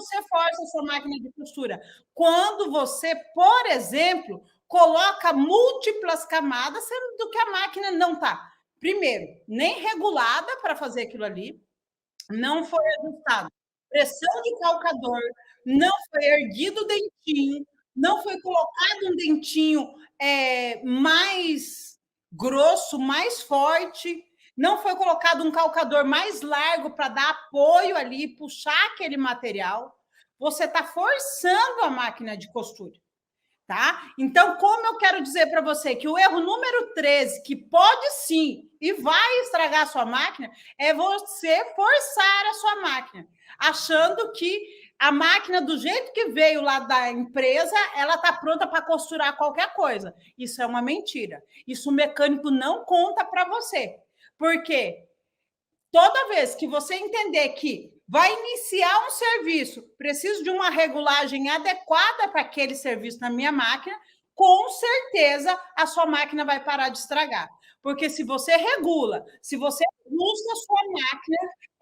você força a sua máquina de costura? Quando você, por exemplo, coloca múltiplas camadas, sendo que a máquina não está, primeiro, nem regulada para fazer aquilo ali, não foi ajustado pressão de calcador, não foi erguido o dentinho, não foi colocado um dentinho mais grosso, mais forte, não foi colocado um calcador mais largo para dar apoio ali, puxar aquele material. Você está forçando a máquina de costura. Tá? Então, como eu quero dizer para você que o erro número 13, que pode sim e vai estragar a sua máquina, é você forçar a sua máquina, achando que a máquina, do jeito que veio lá da empresa, ela está pronta para costurar qualquer coisa. Isso é uma mentira. Isso o mecânico não conta para você. Por quê? Toda vez que você entender que vai iniciar um serviço, preciso de uma regulagem adequada para aquele serviço na minha máquina, com certeza a sua máquina vai parar de estragar. Porque se você regula, se você ajusta a sua máquina,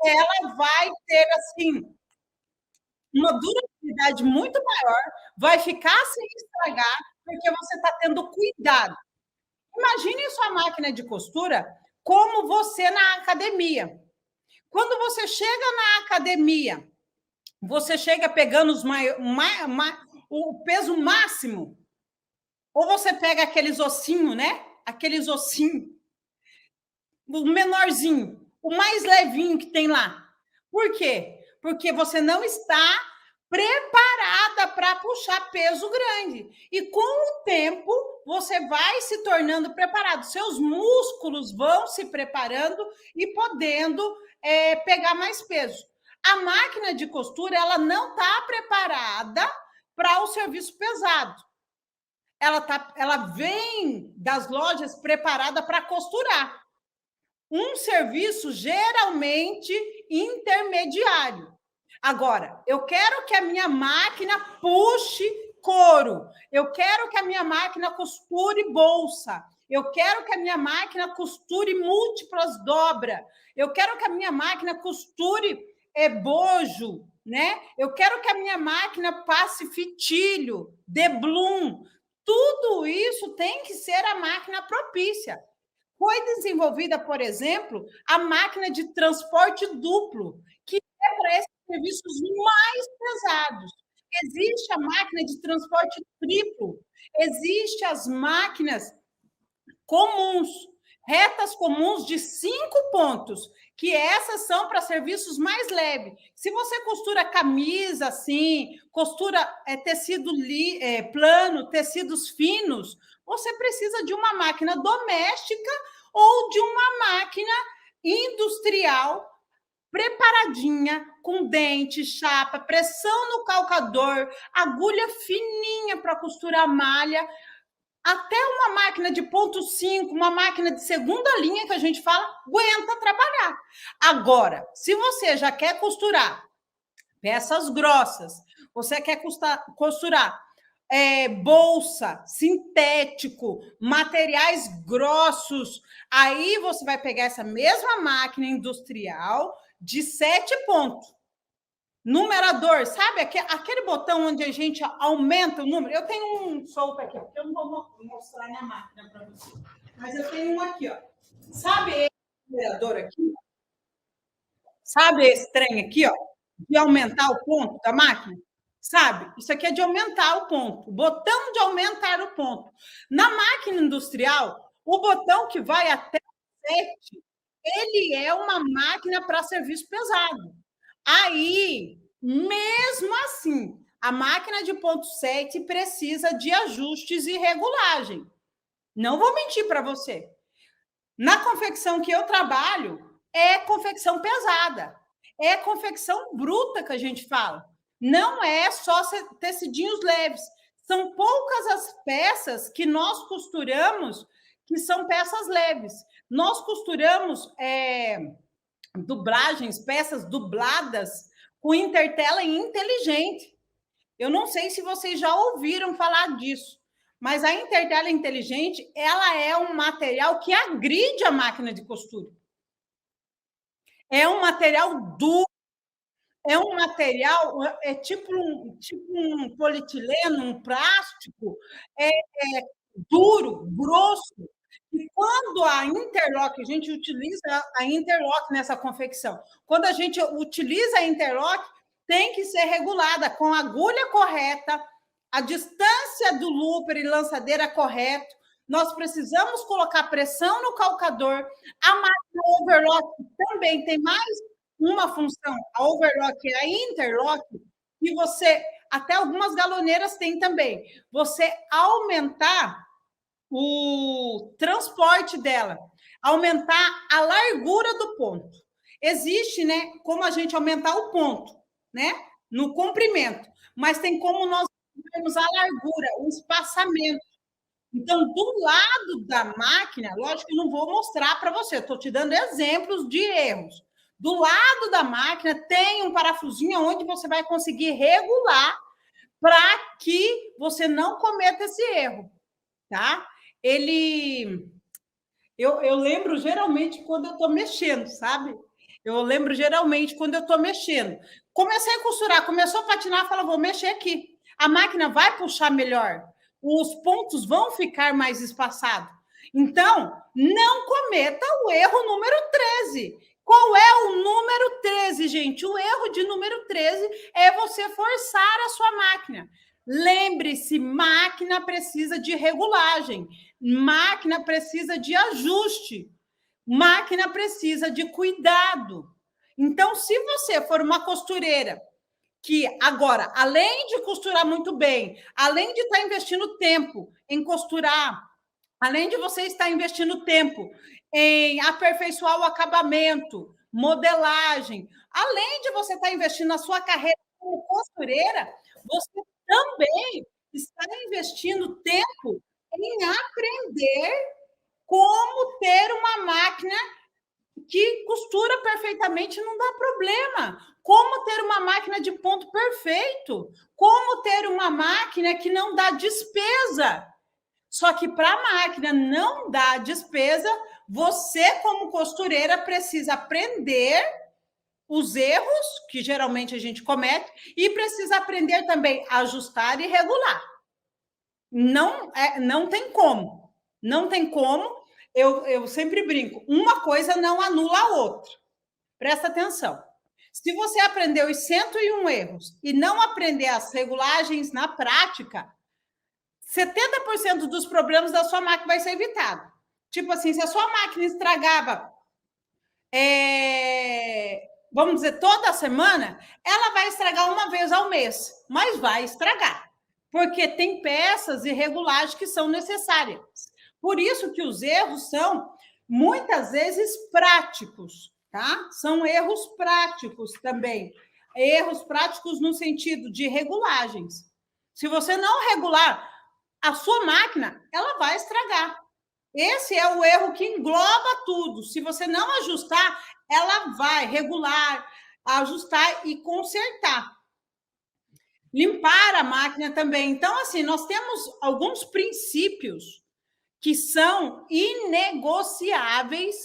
ela vai ter, assim, uma durabilidade muito maior, vai ficar sem estragar, porque você está tendo cuidado. Imagine sua máquina de costura como você na academia. Quando você chega na academia, você chega pegando o peso máximo, ou você pega aqueles ossinhos, né? Aqueles ossinhos, o menorzinho, o mais levinho que tem lá. Por quê? Porque você não está preparada para puxar peso grande. E com o tempo, você vai se tornando preparado. Seus músculos vão se preparando e podendo pegar mais peso. A máquina de costura, ela não está preparada para o serviço pesado. Ela vem das lojas preparada para costurar. Um serviço geralmente intermediário. Agora, eu quero que a minha máquina puxe couro, eu quero que a minha máquina costure bolsa, eu quero que a minha máquina costure múltiplas dobras, eu quero que a minha máquina costure bojo, né? Eu quero que a minha máquina passe fitilho, deblum. Tudo isso tem que ser a máquina propícia. Foi desenvolvida, por exemplo, a máquina de transporte duplo, que é para esses serviços mais pesados. Existe a máquina de transporte triplo, existe as máquinas comuns, retas comuns de 5 pontos, que essas são para serviços mais leves. Se você costura camisa assim, costura tecido plano, tecidos finos, você precisa de uma máquina doméstica ou de uma máquina industrial preparadinha, com dente, chapa, pressão no calcador, agulha fininha para costurar a malha. Até uma máquina de ponto 5, uma máquina de segunda linha, que a gente fala, aguenta trabalhar. Agora, se você já quer costurar peças grossas, você quer costurar bolsa, sintético, materiais grossos, aí você vai pegar essa mesma máquina industrial de 7 pontos. Numerador, sabe aquele botão onde a gente aumenta o número? Eu tenho um solto aqui, ó, que eu não vou mostrar na máquina para você, mas eu tenho um aqui, ó. Sabe esse numerador aqui? Sabe esse trem aqui, ó, de aumentar o ponto da máquina? Sabe? Isso aqui é de aumentar o ponto, o botão de aumentar o ponto. Na máquina industrial, o botão que vai até 7, ele é uma máquina para serviço pesado. Aí, mesmo assim, a máquina de ponto 7 precisa de ajustes e regulagem. Não vou mentir para você. Na confecção que eu trabalho, é confecção pesada. É confecção bruta que a gente fala. Não é só tecidinhos leves. São poucas as peças que nós costuramos que são peças leves. Nós costuramos dublagens, peças dubladas com intertela inteligente. Eu não sei se vocês já ouviram falar disso, mas a intertela inteligente, ela é um material que agride a máquina de costura. É um material duro, É um material, é tipo um polietileno, um plástico, é, duro, grosso. E quando a interlock, a gente utiliza a interlock nessa confecção. Quando a gente utiliza a interlock, tem que ser regulada com a agulha correta, a distância do looper e lançadeira correto. Nós precisamos colocar pressão no calcador. A máquina overlock também tem mais uma função, a overlock e a interlock, que você, até algumas galoneiras têm também, você aumentar o transporte dela, aumentar a largura do ponto. Existe, né, como a gente aumentar o ponto, né, no comprimento, mas tem como nós temos a largura, o espaçamento. Então, do lado da máquina, lógico que eu não vou mostrar para você, estou te dando exemplos de erros. Do lado da máquina tem um parafusinho onde você vai conseguir regular para que você não cometa esse erro, tá? Eu lembro geralmente quando eu estou mexendo, sabe? Eu lembro geralmente quando eu estou mexendo. Comecei a costurar, começou a patinar, fala, vou mexer aqui. A máquina vai puxar melhor, os pontos vão ficar mais espaçados. Então, não cometa o erro número 13. Qual é o número 13, gente? O erro de número 13 é você forçar a sua máquina. Lembre-se, máquina precisa de regulagem, máquina precisa de ajuste, máquina precisa de cuidado. Então, se você for uma costureira que agora, além de costurar muito bem, além de estar investindo tempo em costurar, além de você estar investindo tempo em aperfeiçoar o acabamento, modelagem, além de você estar investindo na sua carreira como costureira, você também está investindo tempo em aprender como ter uma máquina que costura perfeitamente, não dá problema. Como ter uma máquina de ponto perfeito? Como ter uma máquina que não dá despesa? Só que para a máquina não dar despesa, você, como costureira, precisa aprender os erros que geralmente a gente comete e precisa aprender também a ajustar e regular. Não tem como. Não tem como. Eu sempre brinco, uma coisa não anula a outra. Presta atenção. Se você aprendeu os 101 erros e não aprender as regulagens na prática, 70% dos problemas da sua máquina vai ser evitado. Tipo assim, se a sua máquina estragava, vamos dizer, toda semana, ela vai estragar uma vez ao mês, mas vai estragar, porque tem peças e regulagens que são necessárias. Por isso que os erros são, muitas vezes, práticos, tá? São erros práticos também. Erros práticos no sentido de regulagens. Se você não regular a sua máquina, ela vai estragar. Esse é o erro que engloba tudo. Se você não ajustar, ela vai regular, ajustar e consertar. Limpar a máquina também. Então, assim, nós temos alguns princípios que são inegociáveis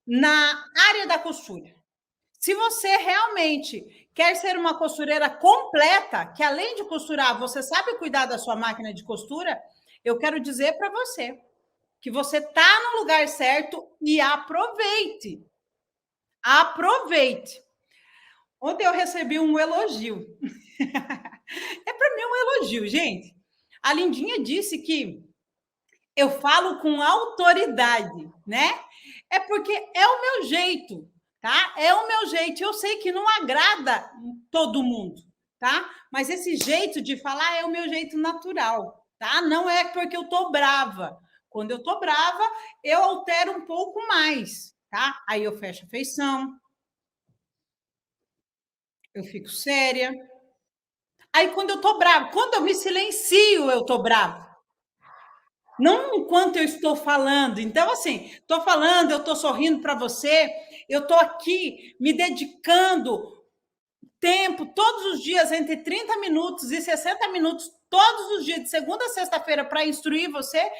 na área da costura. Se você realmente quer ser uma costureira completa, que além de costurar, você sabe cuidar da sua máquina de costura, eu quero dizer para você que você está no lugar certo e aproveite. Aproveite. Ontem eu recebi um elogio. É para mim um elogio, gente. A Lindinha disse que eu falo com autoridade, né? É porque é o meu jeito, tá? É o meu jeito. Eu sei que não agrada todo mundo, tá? Mas esse jeito de falar é o meu jeito natural, tá? Não é porque eu tô brava. Quando eu tô brava, eu altero um pouco mais, tá? Aí eu fecho a feição, eu fico séria. Aí quando eu tô brava, quando eu me silencio, eu tô brava. Não enquanto eu estou falando. Então, assim, estou falando, eu estou sorrindo para você, eu estou aqui me dedicando tempo, todos os dias, entre 30 minutos e 60 minutos, todos os dias, de segunda a sexta-feira, para instruir você.